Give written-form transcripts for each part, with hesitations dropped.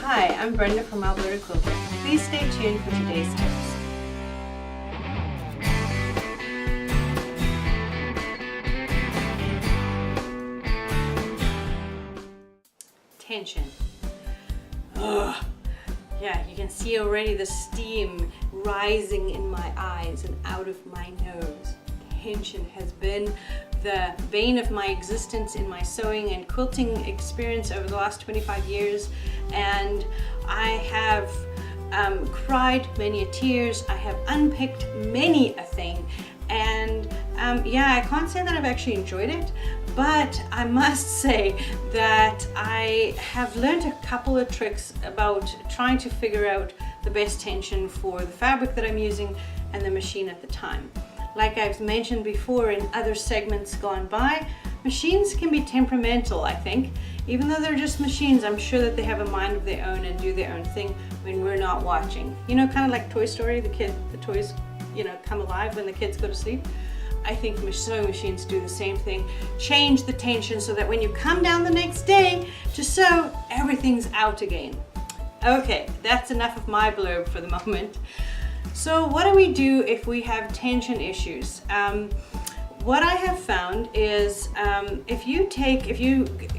Hi, I'm Brenda from Alberta Quilter. Please stay tuned for today's tips. Tension. Ugh. Yeah, you can see already the steam rising in my eyes and out of my nose. Tension has been the bane of my existence in my sewing and quilting experience over the last 25 years, and I have cried many a tears. I have unpicked many a thing, and yeah, I can't say that I've actually enjoyed it, but I must say that I have learned a couple of tricks about trying to figure out the best tension for the fabric that I'm using and the machine at the time. Like I've mentioned before in other segments gone by, machines can be temperamental, I think. Even though they're just machines, I'm sure that they have a mind of their own and do their own thing when we're not watching. You know, kind of like Toy Story, the toys, you know, come alive when the kids go to sleep. I think sewing machines do the same thing. Change the tension so that when you come down the next day to sew, everything's out again. Okay, that's enough of my blurb for the moment. So what do we do if we have tension issues? What I have found is if you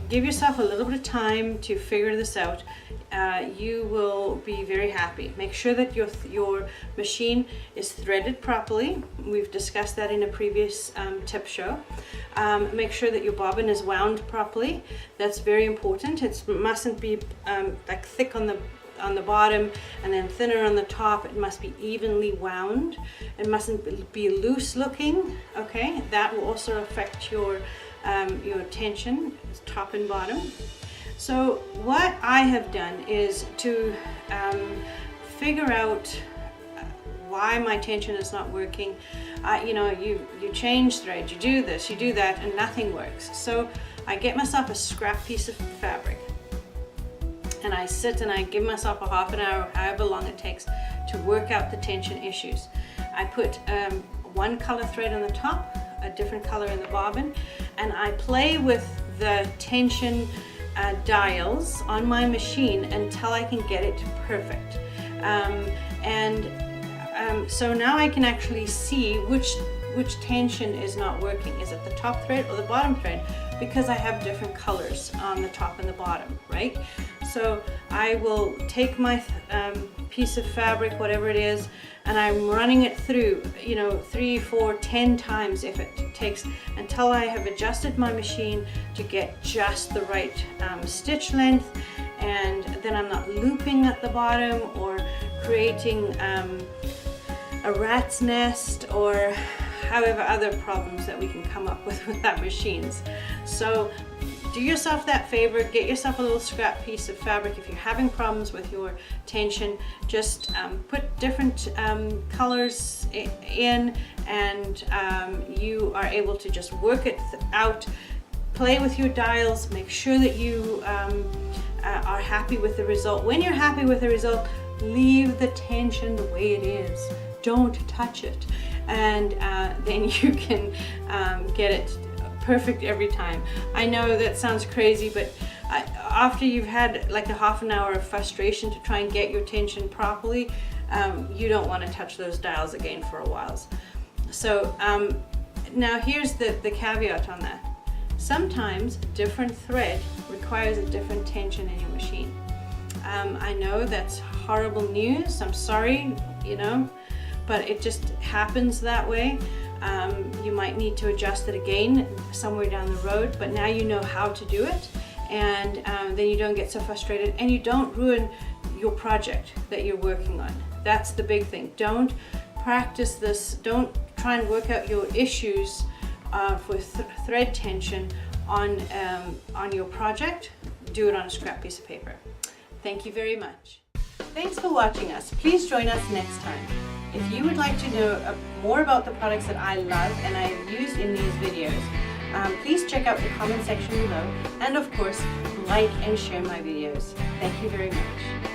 give yourself a little bit of time to figure this out, you will be very happy. Make sure that your machine is threaded properly. We've discussed that in a previous tip show. Make sure that your bobbin is wound properly. That's very important. It mustn't be like thick on the bottom and then thinner on the top. It must be evenly wound. It mustn't be loose looking. Okay, that will also affect your tension, top and bottom. So what I have done is to figure out why my tension is not working. You know, you change thread, you do this, you do that, and nothing works. So I get myself a scrap piece of fabric, and I sit and I give myself a half an hour, however long it takes, to work out the tension issues. I put one color thread on the top, a different color in the bobbin, and I play with the tension dials on my machine until I can get it perfect. So now I can actually see which tension is not working. Is it the top thread or the bottom thread? Because I have different colors on the top and the bottom, right? So I will take my piece of fabric, whatever it is, and I'm running it through, you know, 3, 4, 10 times if it takes, until I have adjusted my machine to get just the right stitch length, and then I'm not looping at the bottom or creating a rat's nest or however other problems that we can come up with our machines. So do yourself that favor, get yourself a little scrap piece of fabric. If you're having problems with your tension, just put different colors in, and you are able to just work it out. Play with your dials, make sure that you are happy with the result. When you're happy with the result, leave the tension the way it is. Don't touch it, and then you can get it perfect every time. I know that sounds crazy, but after you've had like a half an hour of frustration to try and get your tension properly, you don't want to touch those dials again for a while. So now here's the caveat on that. Sometimes a different thread requires a different tension in your machine. I know that's horrible news. I'm sorry, you know, but it just happens that way. You might need to adjust it again somewhere down the road, but now you know how to do it, and then you don't get so frustrated and you don't ruin your project that you're working on. That's the big thing. Don't practice this. Don't try and work out your issues for thread tension on your project. Do it on a scrap piece of paper. Thank you very much. Thanks for watching us. Please join us next time. If you would like to know more about the products that I love and I have used in these videos, please check out the comment section below, and of course, like and share my videos. Thank you very much.